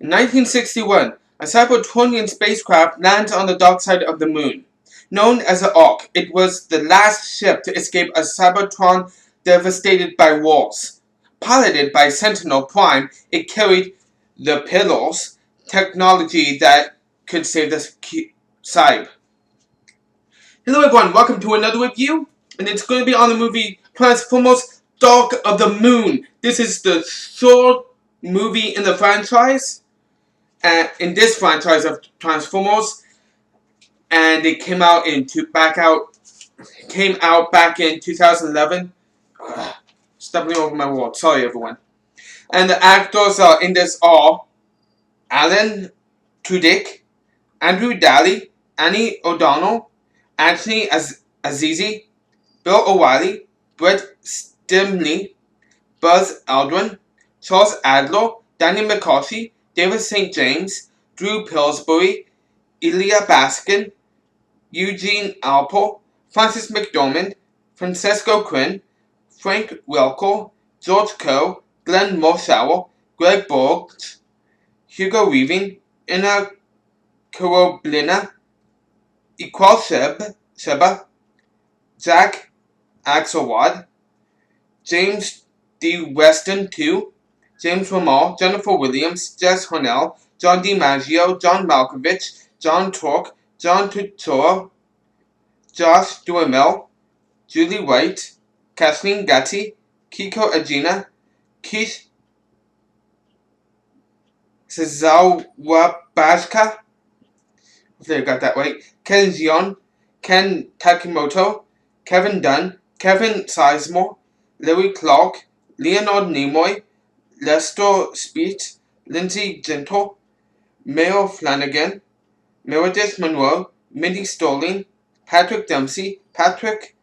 In 1961, a Cybertronian spacecraft lands on the dark side of the moon. Known as the Ark, it was the last ship to escape a Cybertron devastated by wars. Piloted by Sentinel Prime, it carried the Pillars, technology that could save the Cybe. Hello everyone, welcome to another review, and it's going to be on the movie Transformers Dark of the Moon. This is the third movie in the franchise, in this franchise of Transformers, and it came out back in 2011. Stumbling over my word, sorry everyone. And the actors in this are Alan Tudyk, Andrew Daly, Annie O'Donnell, Anthony Azizi, Bill O'Reilly, Brett Stimley, Buzz Aldrin, Charles Adler, Danny McCarthy, David St. James, Drew Pillsbury, Elia Baskin, Eugene Alpo, Francis McDormand, Francesco Quinn, Frank Welker, George Coe, Glenn Morshower, Greg Borges, Hugo Weaving, Ina Koroblina, Iqbal Sheba, Jack Axelrod, James D. Weston II, James Ramal, Jennifer Williams, Jess Hornell, John DiMaggio, John Malkovich, John Torque, John Turturro, Josh Duhamel, Julie White, Kathleen Gatti, Kiko Agina, Keith Sazawabashka, hopefully I got that right, Ken Zion, Ken Takimoto, Kevin Dunn, Kevin Sizemore, Larry Clark, Leonard Nimoy, Lester Speet, Lindsay Gentle, Mayo Flanagan, Meredith Monroe, Mindy Sterling, Patrick Dempsey, Patrick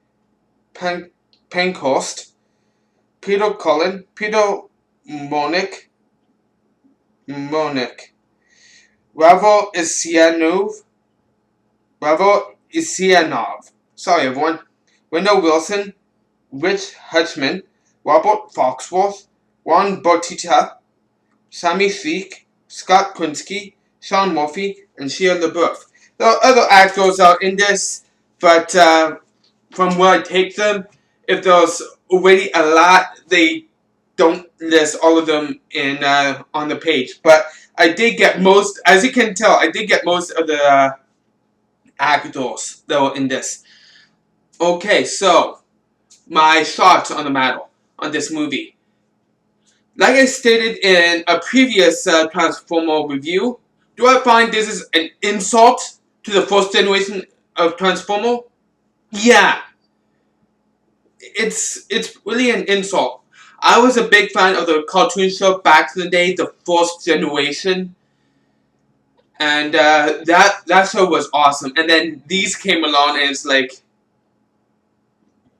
Pankhurst, Peter Cullen, Peter Monick, Ravel Isianov, sorry everyone, Wendell Wilson, Rich Hutchman, Robert Foxworth, Juan Bautista, Sammy Thieck, Scott Kunsky, Sean Murphy, and Shia LaBeouf. There are other actors in this, but from where I take them, if there's already a lot, they don't list all of them in on the page. But I did get most, as you can tell, I did get most of the actors that were in this. Okay, so my thoughts on the matter on this movie. Like I stated in a previous Transformer review, do I find this is an insult to the first generation of Transformer? Yeah. It's really an insult. I was a big fan of the cartoon show back in the day, the first generation. And that show was awesome. And then these came along and it's like,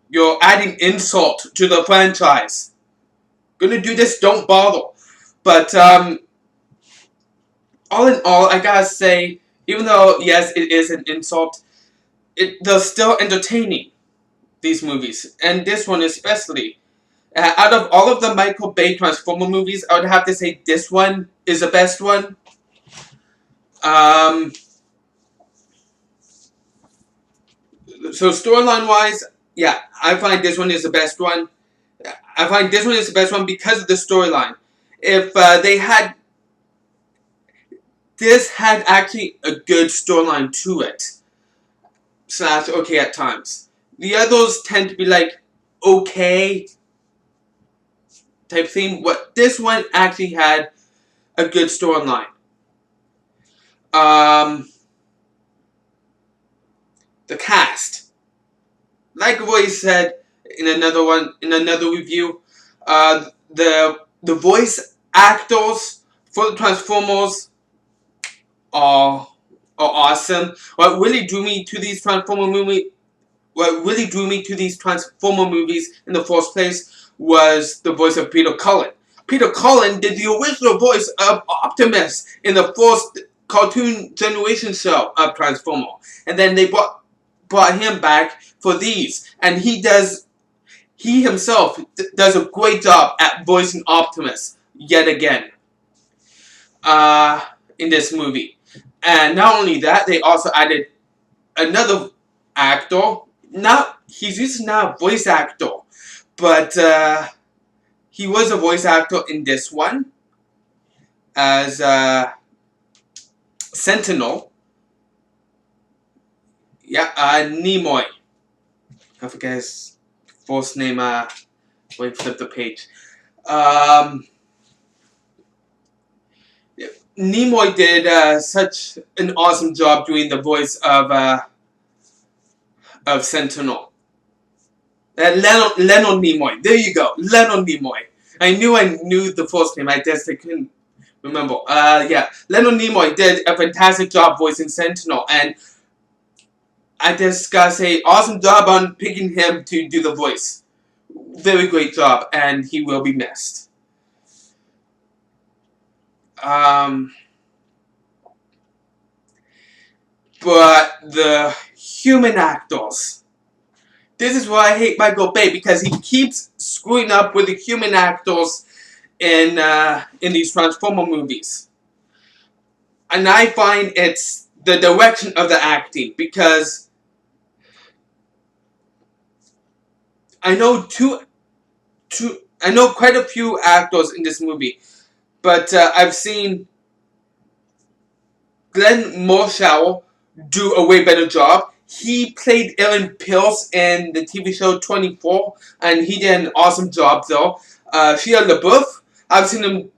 you're adding insult to the franchise. Gonna do this, don't bother. But all in all, I gotta say, even though yes, it is an insult, they're still entertaining, these movies, and this one especially. Out of all of the Michael Bay Transformer movies, I would have to say this one is the best one. So storyline wise, yeah, I find this one is the best one. I find this one is the best one because of the storyline. If this had actually a good storyline to it, / okay at times. The others tend to be like, okay, type theme. But this one actually had a good storyline. The cast, like Roy said in another review, the voice actors for the Transformers are awesome. What really drew me to these Transformer movies in the first place was the voice of Peter Cullen. Peter Cullen did the original voice of Optimus in the first cartoon generation show of Transformer, and then they brought him back for these, and he himself does a great job at voicing Optimus yet again. in this movie. And not only that, they also added another actor. He's just not a voice actor, but he was a voice actor in this one as Sentinel. Yeah, Nimoy. I forget his first name. Wait, flip the page. Nimoy did such an awesome job doing the voice of Sentinel. Leonard Nimoy. There you go, Leonard Nimoy. I knew the first name. I just couldn't remember. Yeah, Leonard Nimoy did a fantastic job voicing Sentinel, and I just gotta say, awesome job on picking him to do the voice. Very great job, and he will be missed. But the human actors. This is why I hate Michael Bay, because he keeps screwing up with the human actors in these Transformer movies. And I find it's the direction of the acting, because I know I know quite a few actors in this movie, but I've seen Glenn Marshall do a way better job. He played Aaron Pierce in the TV show 24, and he did an awesome job though. Shia LaBeouf, I've seen him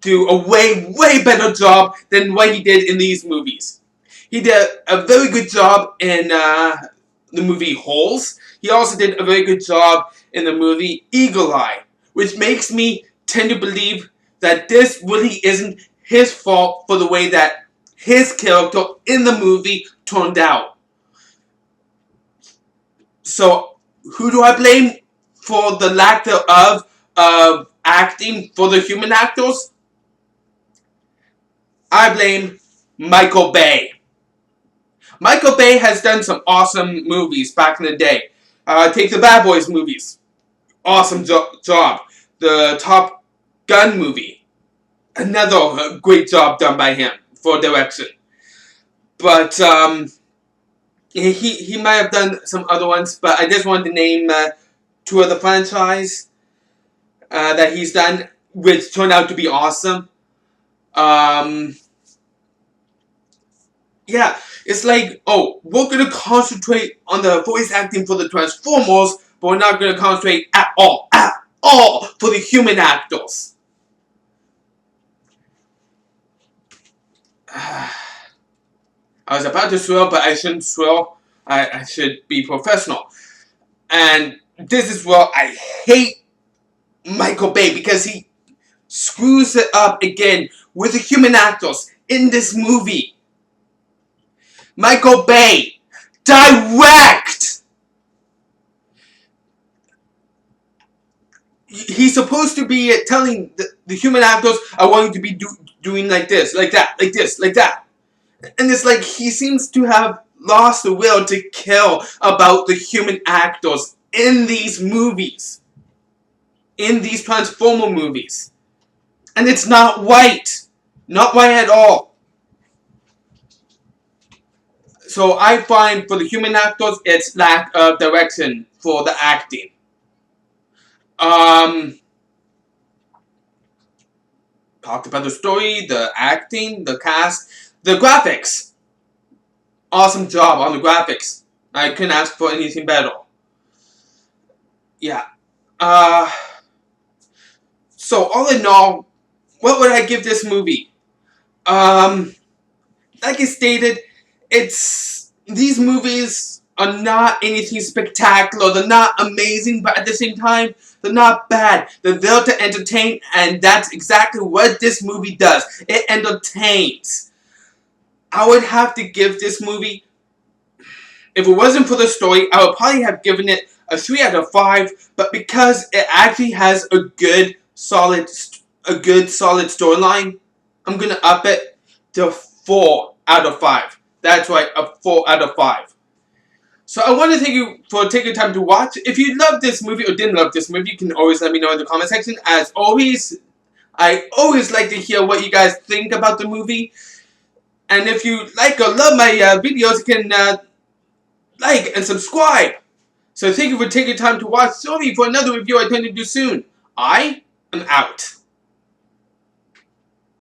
do a way better job than what he did in these movies. He did a very good job in the movie Holes. He also did a very good job in the movie Eagle Eye, which makes me tend to believe that this really isn't his fault for the way that his character in the movie turned out. So, who do I blame for the lack of acting for the human actors? I blame Michael Bay. Michael Bay has done some awesome movies back in the day. Take the Bad Boys movies. Awesome job. The Top Gun movie. Another great job done by him for direction. But he might have done some other ones, but I just wanted to name two of the franchise that he's done, which turned out to be awesome. Yeah, it's like, oh, we're going to concentrate on the voice acting for the Transformers, but we're not going to concentrate at all for the human actors. I was about to swear, but I shouldn't swear. I should be professional. And this is where I hate Michael Bay, because he screws it up again with the human actors in this movie. Michael Bay, direct! He's supposed to be telling the human actors are going to be doing like this, like that, like this, like that. And it's like he seems to have lost the will to kill about the human actors in these movies. In these Transformer movies. And it's not white. Not white at all. So I find for the human actors, it's lack of direction for the acting. Talked about the story, the acting, the cast, the graphics. Awesome job on the graphics. I couldn't ask for anything better. Yeah. So all in all, what would I give this movie? Like I stated, these movies are not anything spectacular. They're not amazing, but at the same time, they're not bad. They're there to entertain, and that's exactly what this movie does. It entertains. I would have to give this movie, if it wasn't for the story, I would probably have given it a 3 out of 5, but because it actually has a good, solid storyline, I'm going to up it to 4 out of 5. That's right, a 4 out of 5. So I want to thank you for taking time to watch. If you loved this movie or didn't love this movie, you can always let me know in the comment section. As always, I always like to hear what you guys think about the movie. And if you like or love my videos, you can like and subscribe. So thank you for taking time to watch. Sorry for another review I intend to do soon. I am out.